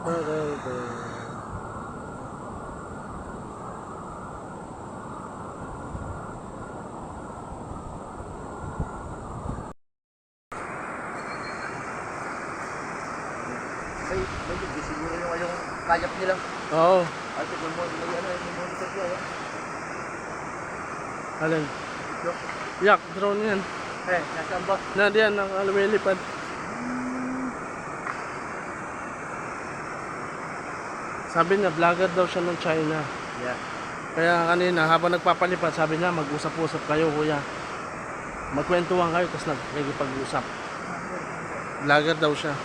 May siguro yung kayap nila. Oo. Ay, may monitor ko. Alin? Yak, drone yan. Nasaan ba? Diyan, lumilipad. Sabi niya, vlogger daw siya ng China. Yeah. Kaya kanina, habang nagpapalipad, sabi niya, mag-usap-usap kayo, kuya. Magkwentuhan kayo, tapos nagpag-usap. Vlogger daw siya.